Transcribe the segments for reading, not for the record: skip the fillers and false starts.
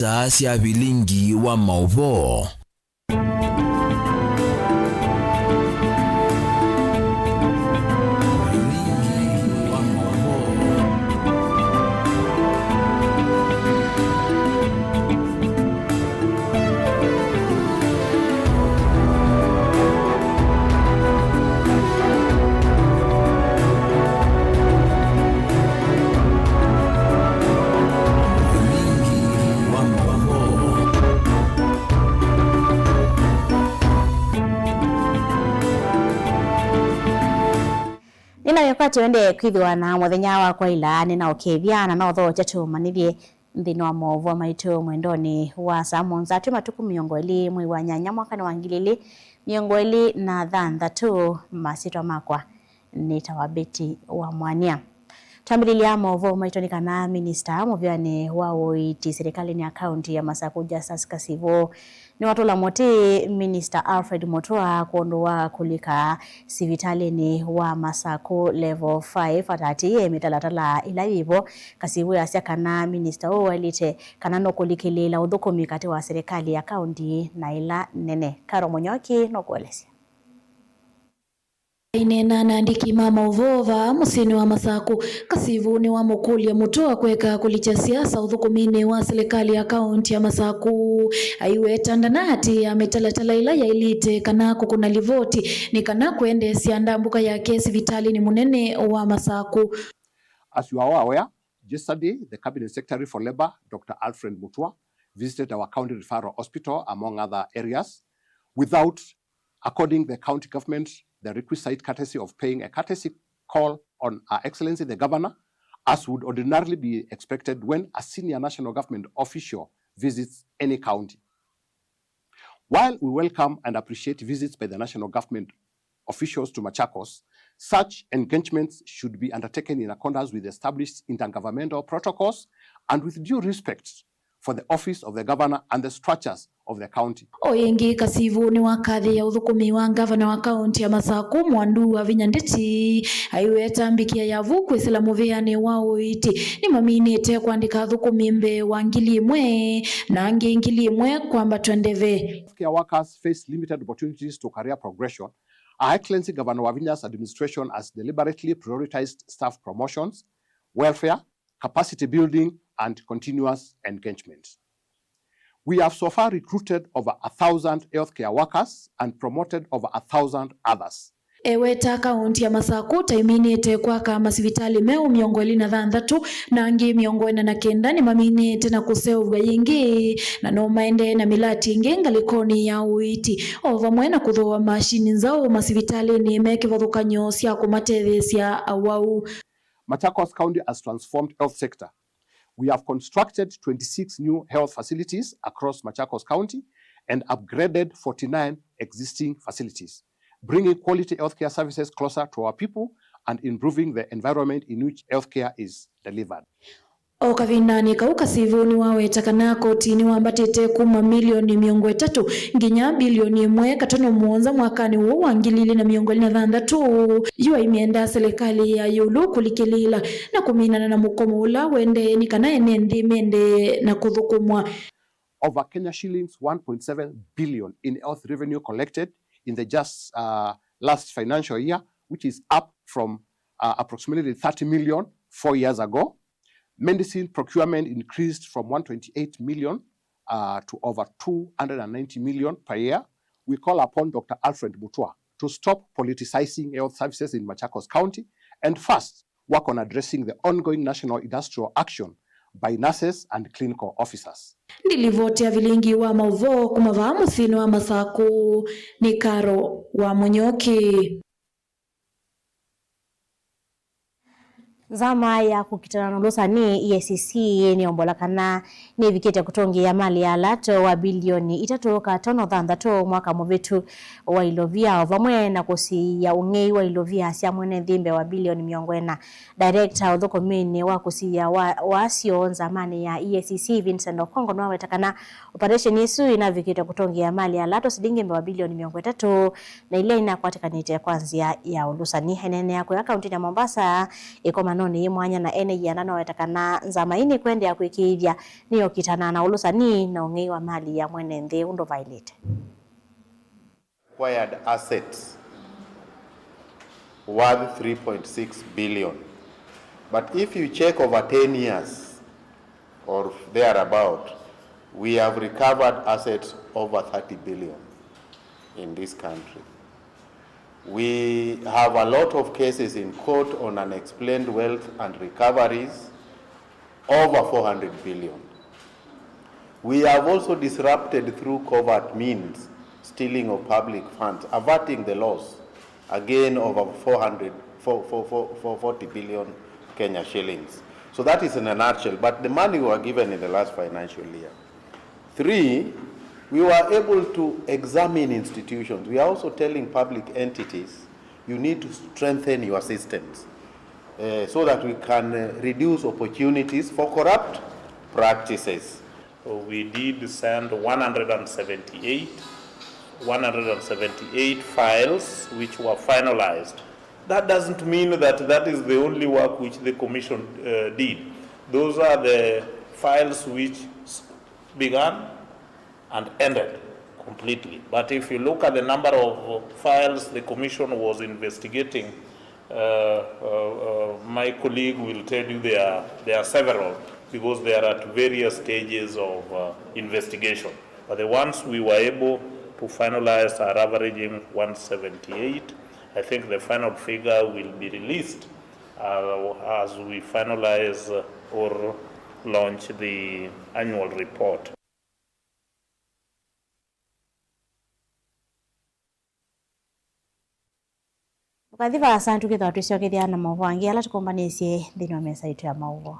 Taasi ya vilingi wa mauvo. Wakati wende kwithwa na muthenya wa kwa ila nina ukiviana no tho chatu manithie nthini wa movo maitu mwendoni wa samonza tu matuku miongo ili mwi wa nyanya mwaka wa ngilili miongo ili na thanthatu masitwa makwa nitawabeti wa mwania tambirilia movo maitu kana minister muvyani wa uiti serikali ni akaunti ya Masaku Justus Kasivo ni watula moti Minister Alfred Mutua kuondoa kulika sivitalini wa Masaku level 5 atati emitalatala ila hivyo Kasivo yasia kana minister walite kana no kulikilila udhukumi kati wa serikali ya kaunti na ila nene Karo Munyoki no kuelezea Inena naandiki mama uvova musini wa Masaku Kasivu ni wa mukulia Mutua kweka kulicha siasa udhukumini wa serikali ya kaunti ya Masaku aiwe tandanati ya metalatala ila ya ilite kanako kuna livoti ni kanako ende siandambuka ya kesi vitali ni munene wa Masaku. As you are aware, yesterday the Cabinet Secretary for Labor, Dr. Alfred Mutua, visited our county referral hospital among other areas without according the county government the requisite courtesy of paying a courtesy call on Her Excellency the Governor, as would ordinarily be expected when a senior national government official visits any county. While we welcome and appreciate visits by the national government officials to Machakos, such engagements should be undertaken in accordance with established intergovernmental protocols and with due respect for the office of the governor and the structures of the county. Oyengi Kasivu ni wakathi ya udhukumi wa gavana wa kaunti ya Masaku Mwandu wa Vinyanditi aiwe tambikia ya vuku isila muviani wa uiti ni maminite kuandika dhukumi mbe wa ngilimwe na ngilimwe kwamba tuendeve. Healthcare workers face limited opportunities to career progression. Her Excellency Governor Wavinya's administration has deliberately prioritized staff promotions, welfare, capacity building, and continuous engagement. We have so far recruited over 1,000 healthcare workers and promoted over 1,000 others. Eweta kaunti ya Masaku taiminite kwa kama sivitali meu miongo ili na thanthatu na ngi miongo ina na kenda ni maminite na kuseuva yingi na no maende na milati ingi ngalikoni ya uiti ova mwena kuthoa mashini zao masivitali ni meke vathukanyo sia kumateve sia awau. Machakos County has transformed health sector. We have constructed 26 new health facilities across Machakos County and upgraded 49 existing facilities, bringing quality healthcare services closer to our people and improving the environment in which healthcare is delivered. Okavinani kauka sivuni wawe takanako tini wambatete kuma milioni miongo tatu nginya bilioni mwe katono muonza mwakani wa ngilili na miongo na thanthatu yua imienda serikali ya yulu kulikilila na kuminana na mukomula wende ni kana enendi mende na kuthukumwa. Over Kenya shillings 1.7 billion in health revenue collected in the just last financial year, which is up from approximately 30 million 4 years ago. Medicine procurement increased from 128 million to over 290 million per year. We call upon Dr. Alfred Mutua to stop politicizing health services in Machakos County and first work on addressing the ongoing national industrial action by nurses and clinical officers. Ndilivoti ya vilingi wa mauvo kumavamu sino wa Masaku ni Karo wa Munyoki. Zama ya kukitana nulusa ni EACC ni ombola kana ni vikete kutongi ya mali ya lato wa bilioni itatoka tono thanthatu mwaka muvitu wa ilovia vamwe na kusi ya ungei wa ilovia sia mwene dhimbe wa bilioni miongwena. Director udhoko mini wa kusi ya wasio zamani ya EACC Vincent Okongo nwa wetakana operation yesu ina vikete kutongi ya mali ya lato sidingimbe wa bilioni miongwe tatu na ile ina kwa tekanite ya kwanzia ya ulusa ni henene ya kwa akaunti ya Mombasa ikoma ni mwanya na ene yana no etakana nzamaini kwende ya kwikithia niyo kitana na ulusani na ungi wa mali ya mwene nthi undo violate acquired assets worth 3.6 billion. But if you check over 10 years or thereabout, we have recovered assets over 30 billion in this country. We have a lot of cases in court on unexplained wealth and recoveries, over 400 billion. We have also disrupted through covert means stealing of public funds, averting the loss, again over 40 billion Kenya shillings. So that is in a nutshell, but the money we were given in the last financial year. 3, we were able to examine institutions. We are also telling public entities, you need to strengthen your systems so that we can reduce opportunities for corrupt practices. So we did send 178 files which were finalized. That doesn't mean that that is the only work which the commission did. Those are the files which began and ended completely. But if you look at the number of files the commission was investigating, my colleague will tell you there are several, because they are at various stages of investigation. But the ones we were able to finalize are averaging 178. I think the final figure will be released as we finalize or launch the annual report. Ukathiva asantu kitha tuicokithia na mauvo angi ala tukombanisye thini wa mesa itu ya mauvo.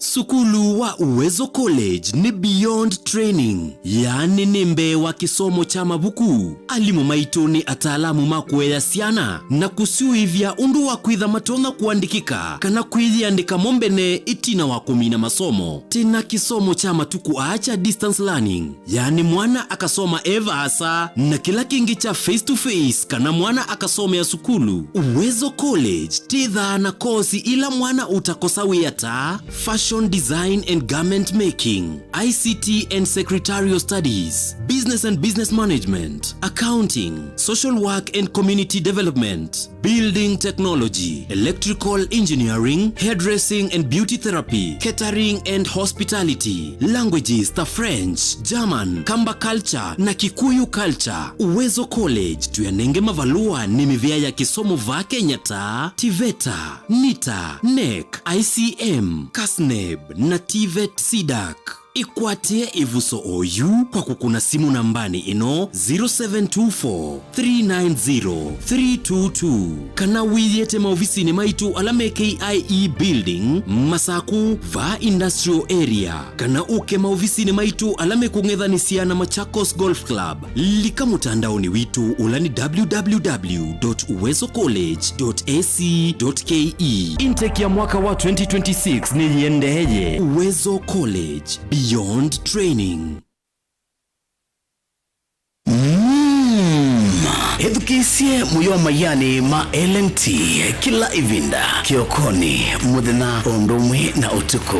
Sukulu wa Uwezo College ni Beyond Training, yani nimbe wa kisomo cha mabuku. Alimu maitu ni ataalamu makuea siana na kusiuivya undu wa kwitha matonga kuandikika kana kwithiandika mombene itina wa kumina masomo. Tena kisomo cha matuku acha distance learning, yani mwana akasoma eva asa na kila kingi cha face to face kana mwana akasoma ya sukulu. Uwezo College titha na kosi ila mwana utakosa wiyata fashion design and garment making, ICT and secretarial studies, business and business management, accounting, social work and community development, building technology, electrical engineering, hairdressing and beauty therapy, catering and hospitality, languages ta French, German, Kamba culture na Kikuyu culture. Uwezo College tuyanenge mavalua ni mivya ya kisomo va Kenya ta TVETA, NITA, NEC, ICM, KASNEB na TVET SIDAC. Ikwate ivuso oyu kwa kukuna simu nambani ino 0724-390-322 kana wiyete maofisini maitu alame KIE building Masaku va industrial area kana uke maofisini maitu alame kungethanisia na Machakos Golf Club. Lika mutandaoni witu ulani www.uwezocollege.ac.ke. Intake ya mwaka wa 2026 ni yendeye. Uwezo College, Beyond Training. Edukisie muyo mayani ma LNT kila ivinda kiokoni mudhina ondomwe na utuku.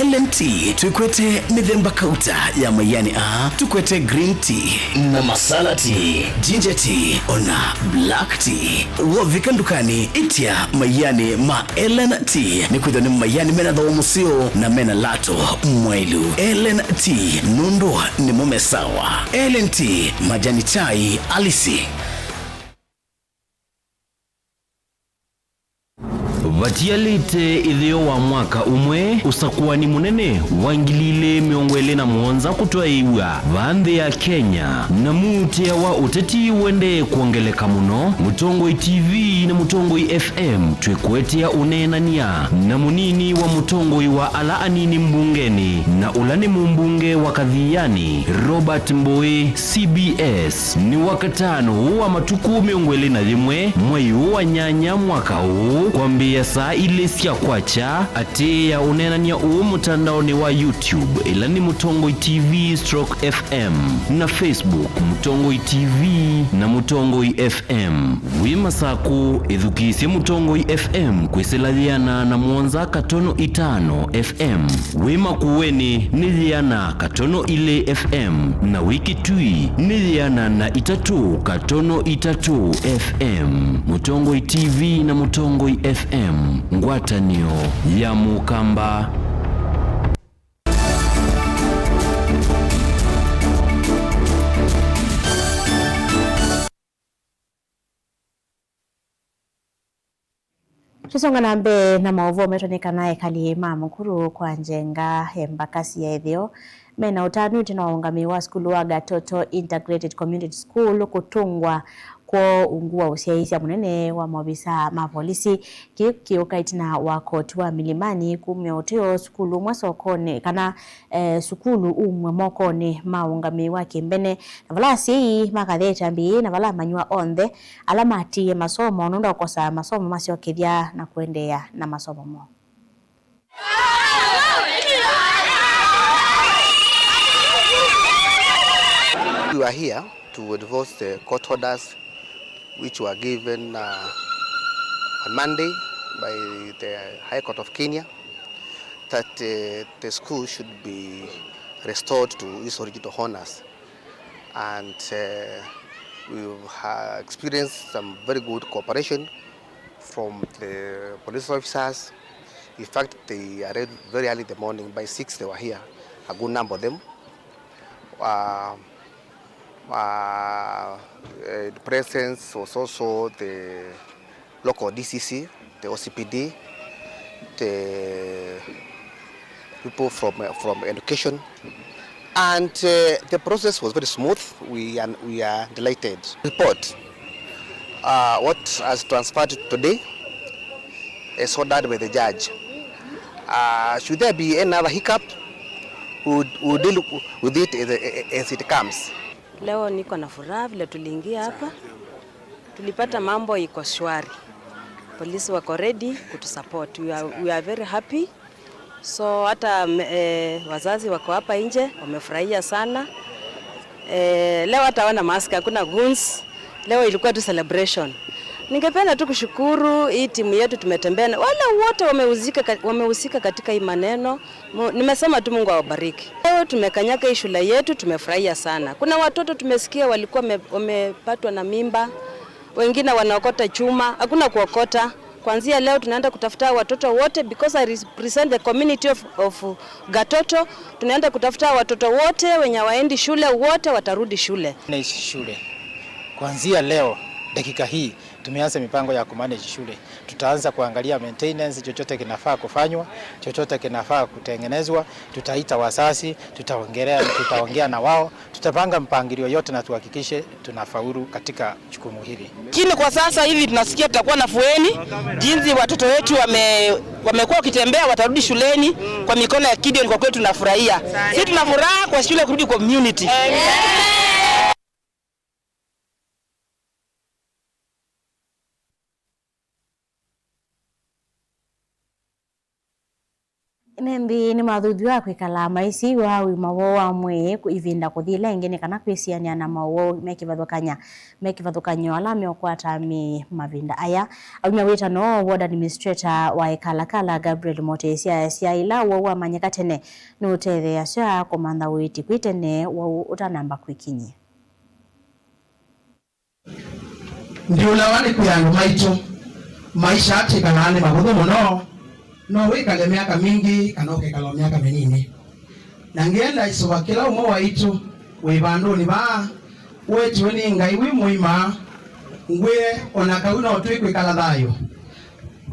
LNT tukwete mithemba kauta ya mayani tukwete green tea na masala tea, ginger tea ona black tea. Wovika ndukani itia mayani ma LNT ni kuidhoni mayani mena dhawo musio na mena lato mwailu. LNT nundu ni mume sawa. LNT majani chai alisi. vatialite ithio wa mwaka umwe usakuwa ni munene wangilile miongwele na muonza kutwaiwa vanthi ya Kenya na mutia wa uteti wende kuongeleka muno. Mutongoi TV na Mutongoi FM twekwetia unenania na munini wa Mutongoi wa ala anini mbungeni na ulani mumbunge wa Kathiani Robert Mboi. CBS ni wakatano wa matuku miongwele na dhimwe mwei wa nyanya mwaka huu kwambia saa ile siya kwacha ate ya unenania mutandaoni wa YouTube ilani Mutongoi TV/FM na Facebook Mutongoi TV na Mutongoi FM. Wima saku edukisi Mutongoi FM kweseladhiana na muonza katono itano FM. Wima kuweni nidhiana katono ile FM na wiki tui nidhiana na itatu katono itatu FM. Mutongoi TV na Mutongoi FM ngwatanio ya Mukamba. Tusonga nambe na maovo metoneka nae kali mukuru kwa njenga embakasi ya ithio mena utanu tinaungami wa skulu wa Gatoto Integrated Community School kutungwa kwa ungua usiaisi ya munene wa mawabisa mapolisi kiukaitina wa koti wa Milimani kumeoteo skulu mwasokone kana sukulu umwe mokone maungami wa Kimbene na vala siyi makatheta mbi na vala manyua onthe alamati ya masomo nunda kosa masomo masio kithia na kuendea na masomo mo. We are here to enforce the court orders which were given on Monday by the High Court of Kenya that the school should be restored to its original honors. And we've experienced some very good cooperation from the police officers. In fact, they arrived very early in the morning. By 6 they were here, a good number of them. The presence was also the local DCC, the OCPD, the people from education, and the process was very smooth. We are delighted. Report what has transferred today is ordered by the judge. Should there be any other hiccup, we'll deal with it as it comes. Leo niko na furaha vile tuliingia hapa. Tulipata mambo iko shwari. Polisi wako ready kutusupport. We are very happy. So hata wazazi wako hapa nje wamefurahia sana. Leo hata wana mask, hakuna guns. Leo ilikuwa tu celebration. Ningependa tu kushukuru hii timu yetu, tumetembea wale wote wamehusika katika hii maneno. Nimesema tu Mungu awabariki. Leo tumekanyaka hii shule yetu, tumefurahia sana. Kuna watoto tumesikia walikuwa wamepatwa na mimba, wengine wanaokota chuma, hakuna kuokota. Kuanzia leo tunaenda kutafuta watoto wote because I represent the community of Gatoto. Tunaenda kutafuta watoto wote wenye waendi shule, wote watarudi shule. Naishi shule. Kuanzia leo dakika hii tumeanza mipango ya kumanage shule. Tutaanza kuangalia maintenance, chochote kinafaa kufanywa, chochote kinafaa kutengenezwa, tutaita wasasi, tutaongea na wao, tutapanga mpangilio yote na tuhakikishe tunafaulu katika jukumu hili. Kini kwa sasa hivi tunasikia tutakuwa na fueni, jinsi watoto wetu wamekuwa wakitembea watarudi shuleni kwa mikono ya Gideon. Kwa kweli tunafurahia. Sisi tunafuraha kwa shule kurudi community. Nembi ni mathuthu wa kwikala maisi wa wimawo wa mwe ivinda kuthila ingene kana kwisiania na mawo mekivathukanya ala meokwata mi mavinda aya awima wita no ward administrator wa Ikalakala Gabriel Motesia sia ila wa manyaka tene no tethe acia komanda witi kwitene wa utanamba kwikinyi ndio lawani kuyangu maito maisha ati kana ane mahudhu muno no wikale miaka mingi kana ukekala miaka minini na ngenda isoba kila umo waitu wibandoni ba wetu ni ngai wi muima ngwe ona kauna otwe kwikala thayo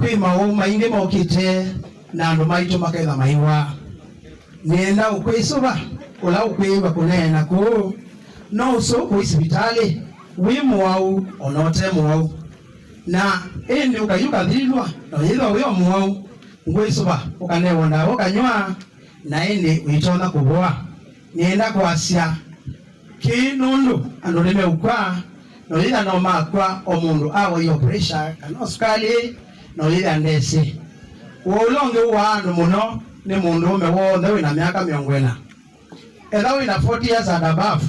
kwi mau maingi mokite na andu maitu maketha maiwa nienda ukwisuba ula ukwiva kunena ku no uso ku hospitali wi muau onote muau na indi ukayuka thilwa no yithwa wi muau ngwisuba ukanewona ukanywa na indi uitona kubwa nienda kwasia ki nundu andu nimeukwa no yitha no makwa o mundu awo yo pressure kana sukali no yitha ndesi ulonge wa andu muno ni mundu ume wothe wina miaka 40 etha wina 40 years and above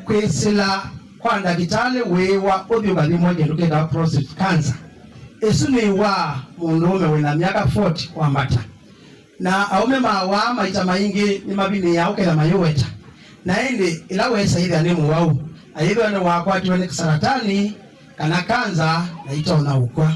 kwisila kwa ndagitali wiwa uthiuka thimwe kindu kita prostate cancer isu ni wa mundu ume wina miaka 40 kwambata na aume mawa maita maingi ni mabini ya uketha mayuweta na indi ila wesa itha ni muwau aitha ni wakwatiwe ni saratani kana kanza na itona ukwa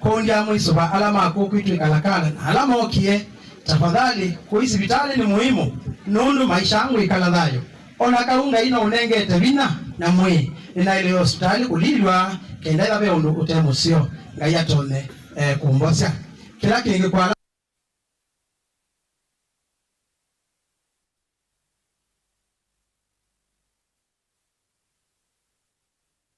kondia mwisuba alama akukwitu ikalakala na alama okie tafadhali kuisibitali ni muhimu nundu maisha yangu ikala thayo ona kaunga ina unengete vina na mwi ina ile hospitali kulilwa kenda ila be undu utemusio ngai atone kumbosya kila kingi kwa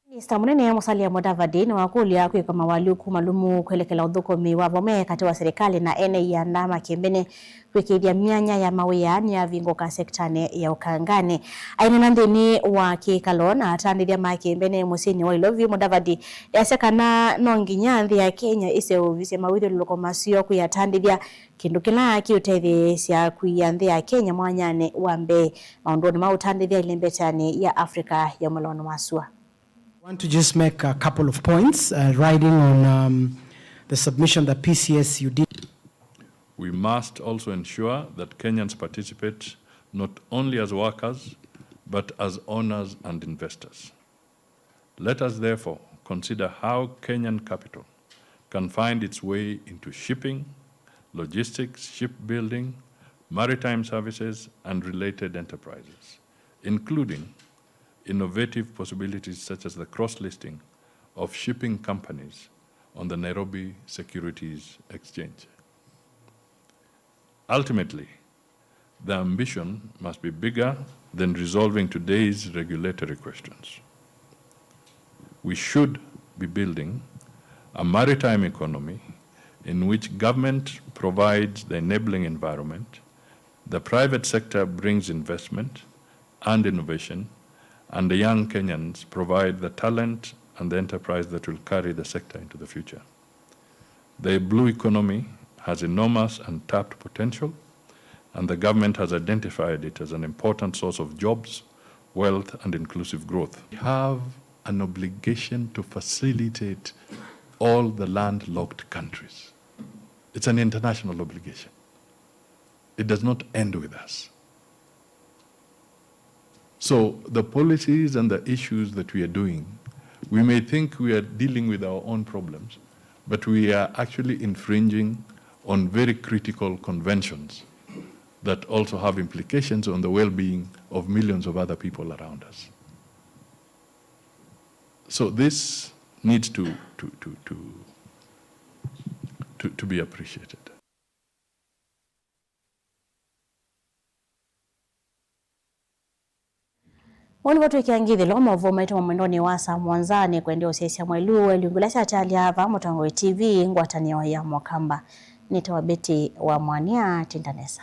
Minista munene Musalia Mudavadi ni wakulia kwika mawaliuku malumu kuelekela uthukomi wa vome kati wa serikali na ene ya ndama kiembene kwikithia mianya ya mawiyani ya vingoka sektane ya ukangani aina nandini wa kikalona atandithia makiembene musini wa Ilovi. Mudavadi yasekana nonginya nthi ya Kenya ise uvise mawitho lukomasio kuyatandithia kindu kila kiutethesya kuya nthi ya Kenya mwanyane wa mbe maundoni mautandithia ilembetani ya Afrika ya mulono masua. I want to just make a couple of points riding on the submission that PCSU did. We must also ensure that Kenyans participate not only as workers, but as owners and investors. Let us therefore consider how Kenyan capital can find its way into shipping, logistics, shipbuilding, maritime services, and related enterprises, including innovative possibilities such as the cross-listing of shipping companies on the Nairobi Securities Exchange. Ultimately, the ambition must be bigger than resolving today's regulatory questions. We should be building a maritime economy in which government provides the enabling environment, the private sector brings investment and innovation, and the young Kenyans provide the talent and the enterprise that will carry the sector into the future. The blue economy has enormous and tapped potential, and the government has identified it as an important source of jobs, wealth, and inclusive growth. We have an obligation to facilitate all the landlocked countries. It's an international obligation. It does not end with us. So the policies and the issues that we are doing, we may think we are dealing with our own problems, but we are actually infringing on very critical conventions that also have implications on the well-being of millions of other people around us. So this needs to be appreciated. Wani watu ikiangithilo mavu maito mwendoni wasa mwanzani kuendea usiasia mwelu eliungulasa atali hava Mutango TV ngwatani wa ya mwakamba. Nitawabeti wa mwania Tindanesa.